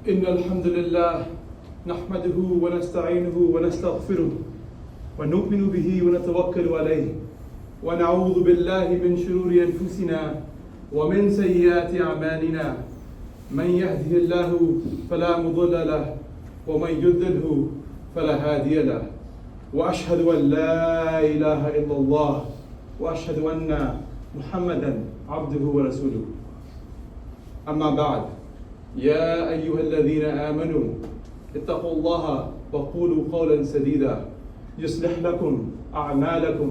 إن الحمد لله نحمده ونستعينه ونستغفره ونؤمن به ونتوكل عليه ونعوذ بالله من شرور أنفسنا ومن سيئات أعمالنا من يهده الله فلا مضل له ومن يضلله فلا هادي له وأشهد أن لا إله إلا الله وأشهد أن محمدا عبده ورسوله أما بعد يا أيها الذين آمنوا اتقوا الله وقولوا قولا سديدا يصلح لكم أعمالكم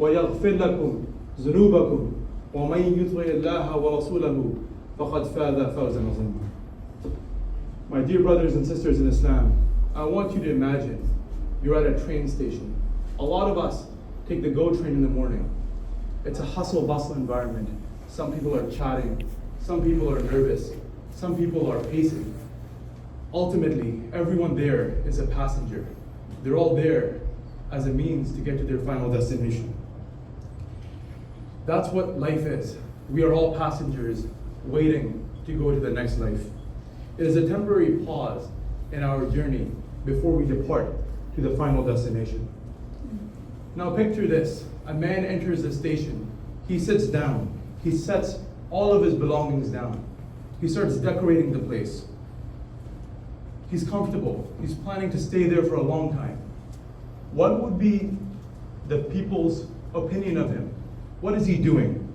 ويغفر لكم ذنوبكم ومن يطع الله ورسوله فقد فاز فوزا عظيما. My dear brothers and sisters in Islam, I want you to imagine you're at a train station. A lot of us take the GO train in the morning. It's a hustle bustle environment. Some people are chatting, some people are nervous, some people are pacing. Ultimately, everyone there is a passenger. They're all there as a means to get to their final destination. That's what life is. We are all passengers waiting to go to the next life. It is a temporary pause in our journey before we depart to the final destination. Now picture this. A man enters the station. He sits down. He sets all of his belongings down. He starts decorating the place. He's comfortable. He's planning to stay there for a long time. What would be the people's opinion of him? What is he doing?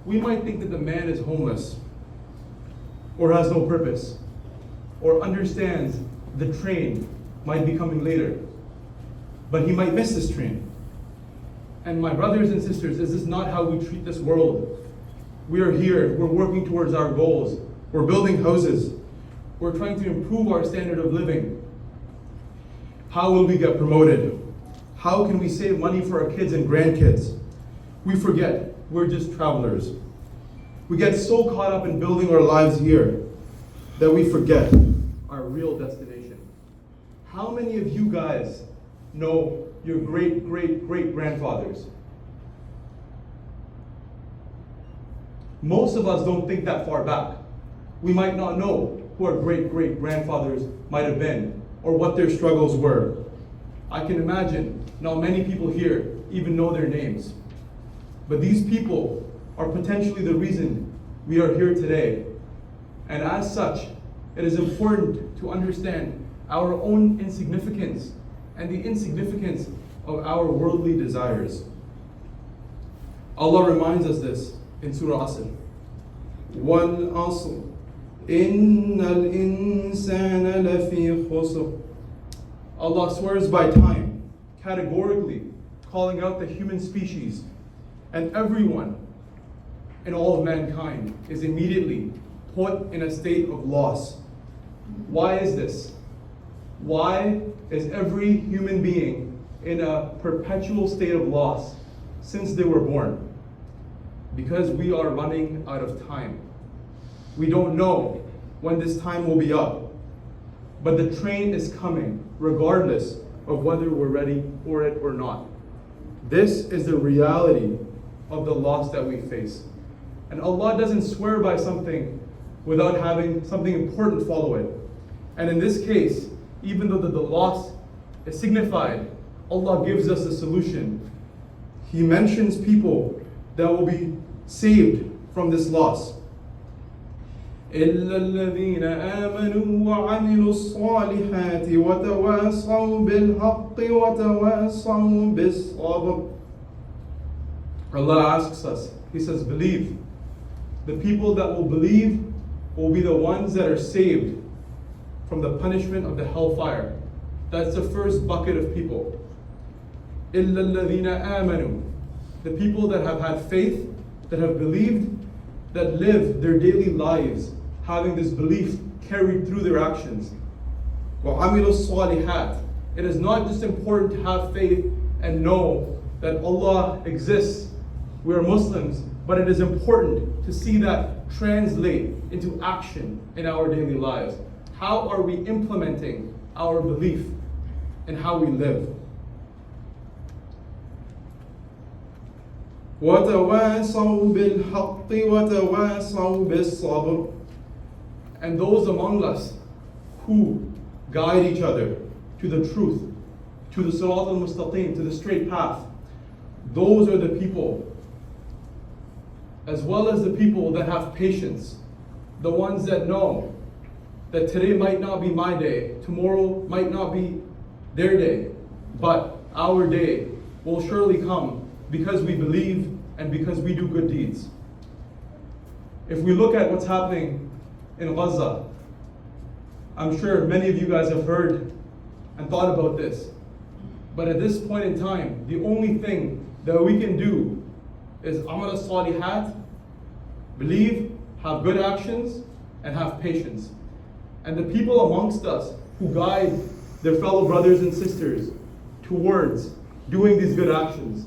We might think that the man is homeless, or has no purpose, or understands the train might be coming later, but he might miss this train. And my brothers and sisters, this is not how we treat this world. We are here, we're working towards our goals, we're building houses, we're trying to improve our standard of living. How will we get promoted? How can we save money for our kids and grandkids? We forget we're just travelers. We get so caught up in building our lives here that we forget our real destination. How many of you guys know your great-great-great-grandfathers? Most of us don't think that far back. We might not know who our great-great-grandfathers might have been or what their struggles were. I can imagine not many people here even know their names. But these people are potentially the reason we are here today. And as such, it is important to understand our own insignificance and the insignificance of our worldly desires. Allah reminds us this in Surah Asr. وَالْعَصْرِ إِنَّ الْإِنسَانَ لَفِي خُسْرٍ. Allah swears by time, categorically calling out the human species, and everyone in all of mankind is immediately put in a state of loss. Why is this? Why is every human being in a perpetual state of loss since they were born? Because we are running out of time. We don't know when this time will be up, but the train is coming regardless of whether we're ready for it or not. This is the reality of the loss that we face. And Allah doesn't swear by something without having something important follow it. And in this case, even though the loss is signified, Allah gives us a solution. He mentions people that will be saved from this loss. إِلَّا الَّذِينَ آمَنُوا وَعَمِلُوا الصَّالِحَاتِ وَتَوَاصَوْا بِالْحَقِّ وَتَوَاصَوْا بِالصَّبْرِ. Allah asks us, He says, believe. The people that will believe will be the ones that are saved from the punishment of the hellfire. That's the first bucket of people. إِلَّا الَّذِينَ آمَنُوا. The people that have had faith, that have believed, that live their daily lives having this belief carried through their actions. وَعَمِلُوا الصَّالِحَاتِ. It is not just important to have faith and know that Allah exists. We are Muslims, but it is important to see that translate into action in our daily lives. How are we implementing our belief in how we live? وَتَوَاصَوْا بِالْحَقِّ وَتَوَاصَوْا بِالصَّبْرِ. and those among us who guide each other to the truth, to the Sirat al-Mustaqim, to the straight path. Those are the people, as well as the people that have patience, the ones that know that today might not be my day, tomorrow might not be their day, but our day will surely come because we believe and because we do good deeds. If we look at what's happening in Gaza, I'm sure many of you guys have heard and thought about this. But at this point in time, the only thing that we can do is amal as-salihat, believe, have good actions, and have patience. And the people amongst us who guide their fellow brothers and sisters towards doing these good actions,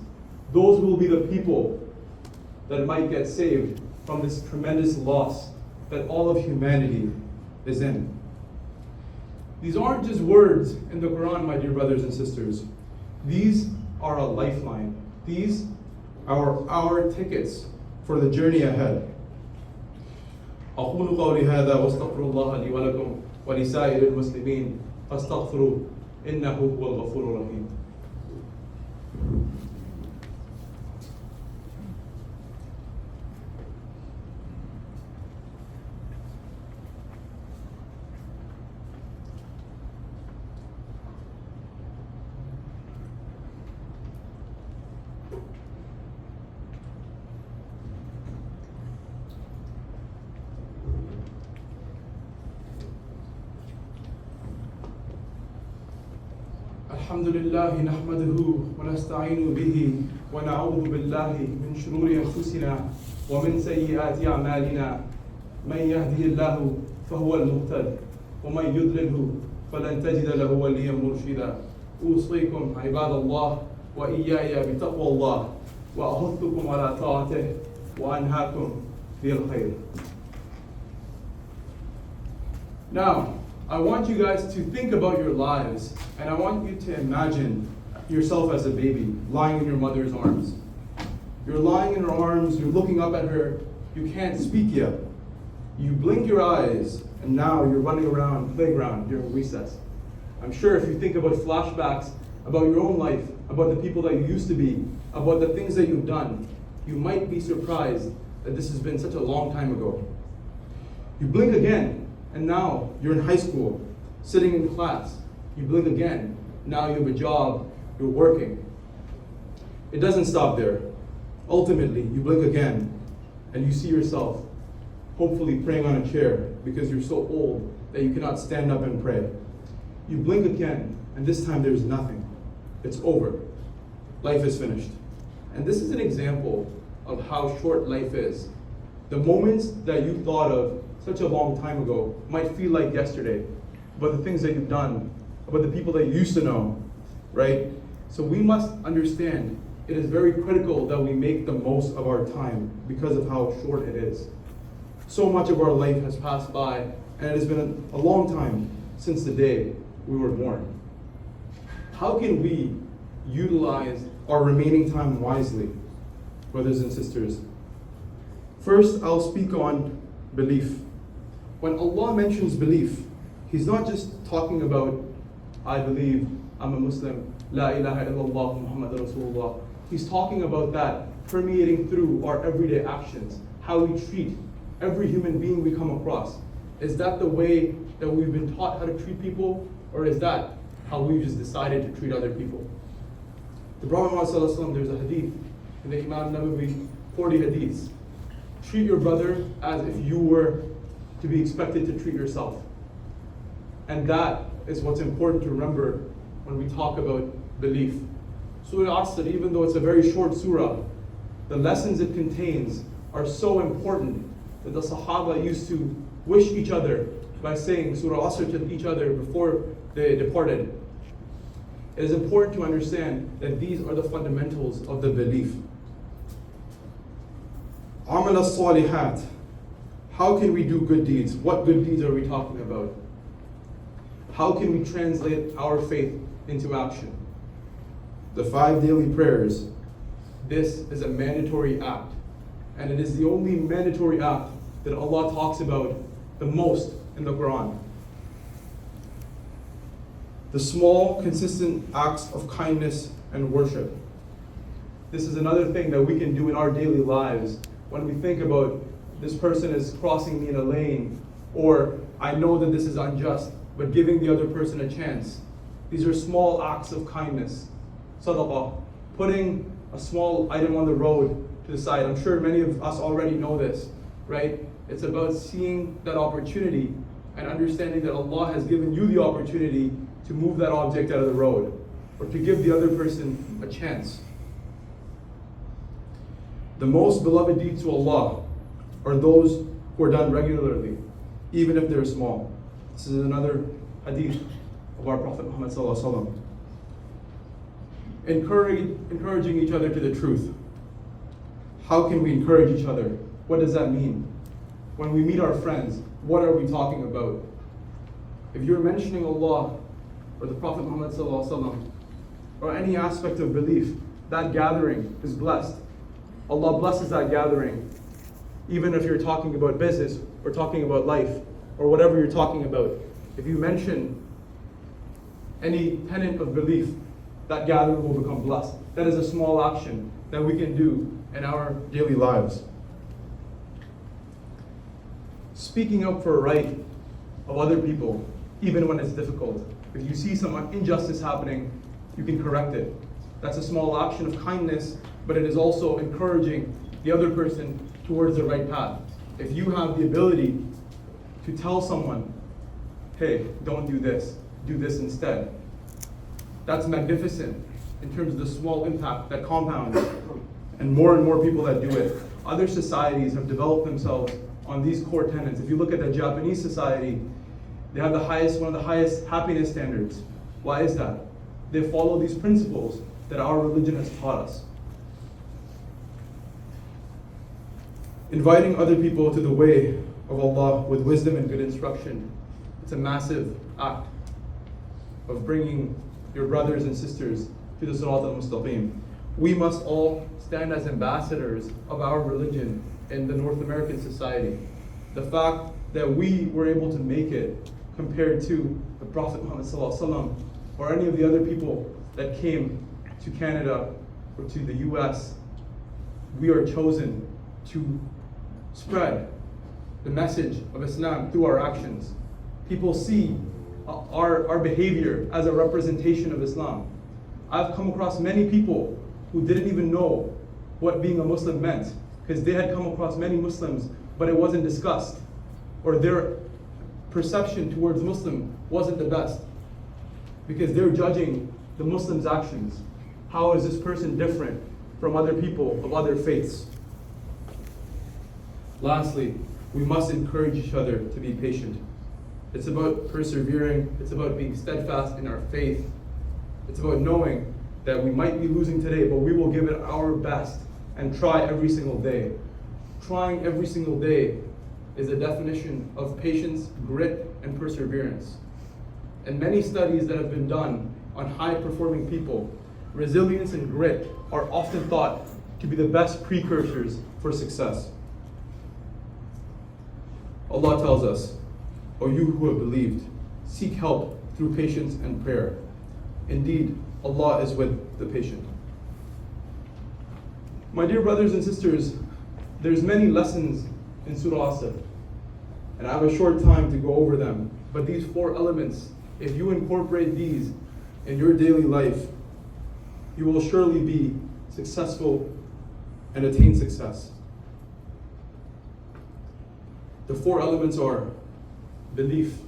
those will be the people that might get saved from this tremendous loss that all of humanity is in. These aren't just words in the Quran, my dear brothers and sisters. These are a lifeline. These are our tickets for the journey ahead. أقول قولي هذا واستغفر الله لي ولكم ولسائر المسلمين فاستغفروه إنه هو الغفور الرحيم. الحمد لله نحمده ونستعين به ونعوذ بالله من شرور أنفسنا ومن سيئات أعمالنا من يهده الله فهو المهتد ومن يضلله فلن تجد له وليا مرشدا أوصيكم عباد الله وإياي بتقوى الله وأحثكم على طاعته وأنهاكم بالخير. Now, I want you guys to think about your lives, and I want you to imagine yourself as a baby lying in your mother's arms. You're lying in her arms, you're looking up at her, you can't speak yet. You blink your eyes, and now you're running around playground during recess. I'm sure if you think about flashbacks about your own life, about the people that you used to be, about the things that you've done, you might be surprised that this has been such a long time ago. You blink again, and now you're in high school, sitting in class. You blink again, now you have a job, you're working. It doesn't stop there. Ultimately, you blink again, and you see yourself hopefully praying on a chair because you're so old that you cannot stand up and pray. You blink again, and this time there's nothing. It's over. Life is finished. And this is an example of how short life is. The moments that you thought of such a long time ago might feel like yesterday, about the things that you've done, about the people that you used to know, right? So we must understand it is very critical that we make the most of our time because of how short it is. So much of our life has passed by, and it has been a long time since the day we were born. How can we utilize our remaining time wisely, brothers and sisters? First, I'll speak on belief. When Allah mentions belief, He's not just talking about, I believe, I'm a Muslim, La ilaha illallah, Muhammad Rasulullah. He's talking about that permeating through our everyday actions, how we treat every human being we come across. Is that the way that we've been taught how to treat people, or is that how we've just decided to treat other people? The Prophet Muhammad, there's a hadith in the Imam Nawawi, 40 hadiths. Treat your brother as if you were to be expected to treat yourself. And that is what's important to remember when we talk about belief. Surah Asr, even though it's a very short surah, the lessons it contains are so important that the Sahaba used to wish each other by saying Surah Asr to each other before they departed. It is important to understand that these are the fundamentals of the belief. Amal as-salihat. How can we do good deeds? What good deeds are we talking about? How can we translate our faith into action? The 5 daily prayers. This is a mandatory act. And it is the only mandatory act that Allah talks about the most in the Quran. The small, consistent acts of kindness and worship. This is another thing that we can do in our daily lives when we think about this person is crossing me in a lane, or I know that this is unjust, but giving the other person a chance. These are small acts of kindness. Sadaqah, putting a small item on the road to the side. I'm sure many of us already know this, right? It's about seeing that opportunity and understanding that Allah has given you the opportunity to move that object out of the road, or to give the other person a chance. The most beloved deeds to Allah are those who are done regularly, even if they're small. This is another hadith of our Prophet Muhammad sallallahu alaihi wasallam. Encouraging each other to the truth. How can we encourage each other? What does that mean? When we meet our friends, what are we talking about? If you're mentioning Allah or the Prophet Muhammad sallallahu alaihi wasallam, or any aspect of belief, that gathering is blessed. Allah blesses that gathering. Even if you're talking about business or talking about life or whatever you're talking about, if you mention any tenet of belief, that gathering will become blessed. That is a small action that we can do in our daily lives. Speaking up for a right of other people, even when it's difficult. If you see some injustice happening, you can correct it. That's a small action of kindness, but it is also encouraging the other person towards the right path. If you have the ability to tell someone, hey, don't do this instead, that's magnificent in terms of the small impact that compounds, and more people that do it. Other societies have developed themselves on these core tenets. If you look at the Japanese society, they have one of the highest happiness standards. Why is that? They follow these principles that our religion has taught us. Inviting other people to the way of Allah with wisdom and good instruction. It's a massive act of bringing your brothers and sisters to the Sirat al-Mustaqim. We must all stand as ambassadors of our religion in the North American society. The fact that we were able to make it compared to the Prophet Muhammad ﷺ or any of the other people that came to Canada or to the US, we are chosen to spread the message of Islam through our actions. People see our behavior as a representation of Islam. I've come across many people who didn't even know what being a Muslim meant, because they had come across many Muslims, but it wasn't discussed, or their perception towards Muslim wasn't the best, because they're judging the Muslim's actions. How is this person different from other people of other faiths? Lastly, we must encourage each other to be patient. It's about persevering. It's about being steadfast in our faith. It's about knowing that we might be losing today, but we will give it our best and try every single day. Trying every single day is a definition of patience, grit, and perseverance. And many studies that have been done on high-performing people, resilience and grit are often thought to be the best precursors for success. Allah tells us, "O you who have believed, seek help through patience and prayer. Indeed, Allah is with the patient." My dear brothers and sisters, there's many lessons in Surah Asr, and I have a short time to go over them. But these 4 elements, if you incorporate these in your daily life, you will surely be successful and attain success. The 4 elements are belief,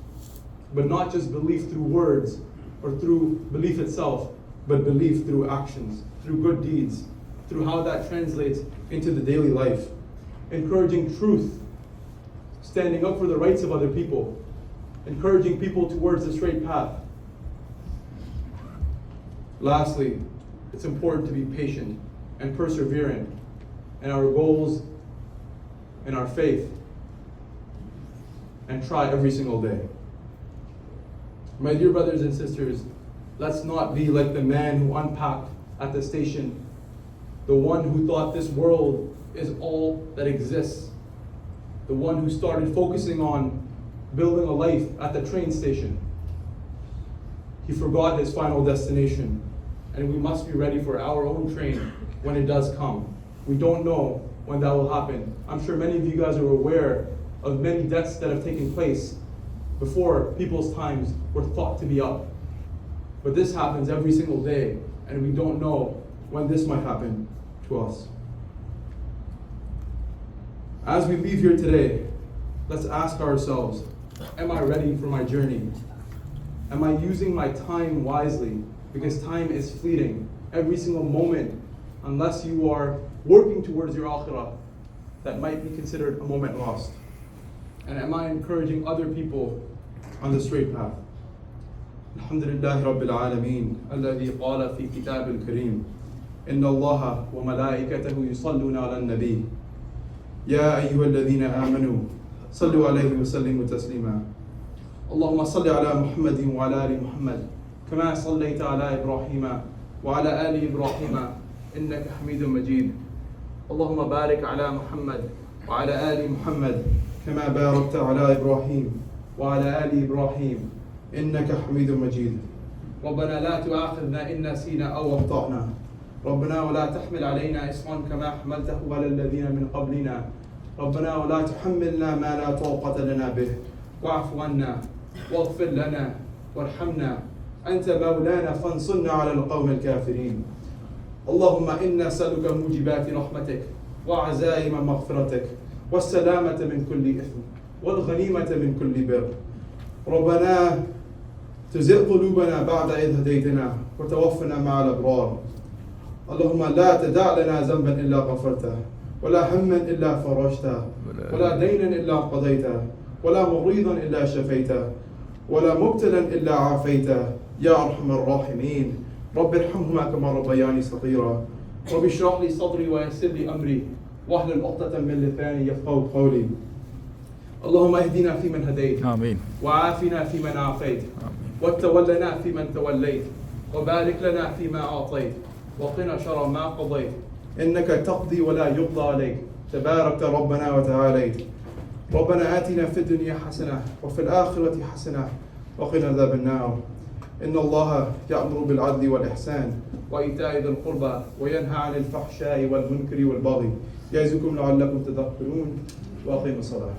but not just belief through words or through belief itself, but belief through actions, through good deeds, through how that translates into the daily life. Encouraging truth, standing up for the rights of other people, encouraging people towards the straight path. Lastly, it's important to be patient and perseverant in our goals, in our faith, and try every single day. My dear brothers and sisters, let's not be like the man who unpacked at the station, the one who thought this world is all that exists, the one who started focusing on building a life at the train station. He forgot his final destination, and we must be ready for our own train when it does come. We don't know when that will happen. I'm sure many of you guys are aware of many deaths that have taken place before people's times were thought to be up. But this happens every single day, and we don't know when this might happen to us. As we leave here today, let's ask ourselves, am I ready for my journey? Am I using my time wisely? Because time is fleeting. Every single moment, unless you are working towards your akhirah, that might be considered a moment lost. And am I encouraging other people on the straight path? Alhamdulillah Rabbil Alameen, alladhi qala fi kitab al-kareem, inna allaha wa malaikatahu yusalluna ala nabi, ya ayyuha alladhina amanu, sallu alayhi wa sallimu taslima. اللهم صل على محمد وعلى آل محمد كما صليت على إبراهيم وعلى آل إبراهيم إنك حميد مجيد. اللهم بارك على محمد وعلى آل محمد كما باركت على إبراهيم وعلى آل إبراهيم إنك حميد مجيد. ربنا لا تؤاخذنا إن نسينا أو أخطأنا. ربنا ولا تحمل علينا إصرا كما حملته على الذين من قبلنا. ربنا ولا تحملنا ما لا طاقة لنا به. واعف عنا واغفر لنا وارحمنا أنت مولانا فانصرنا على القوم الكافرين. اللهم إنا نسألك موجبات رحمتك وعزائم مغفرتك والسلامة من كل إثم والغنيمة من كل بر. ربنا تزغ قلوبنا بعد إذ هديتنا وتوفنا مع الأبرار. اللهم لا تدع لنا ذنبا إلا غفرته ولا هما إلا فرجته ولا دينا إلا قضيته ولا مريضا إلا شفيته ولا مبتلا إلا عافيته يا أرحم الراحمين. رب ارحمهما كما ربياني صغيرا. رب اشرح لي صدري ويسر لي أمري واحلل عقدة من لساني يفقهوا قولي. اللهم اهدنا فيمن هديت آمين وعافنا فيمن عافيت وتولنا فيمن توليت وبارك لنا فيما أعطيت وقنا شر ما قضيت إنك تقضي ولا يقضى عليك تباركت ربنا وتعاليت. ربنا آتنا في الدنيا حسنة وفي الآخرة حسنة وقنا عذاب النار. إن الله يأمر بالعدل والإحسان وإيتاء ذي القربى وينهى عن الفحشاء والمنكر والبغي يعظكم لعلكم تذكرون وأقيموا الصلاة.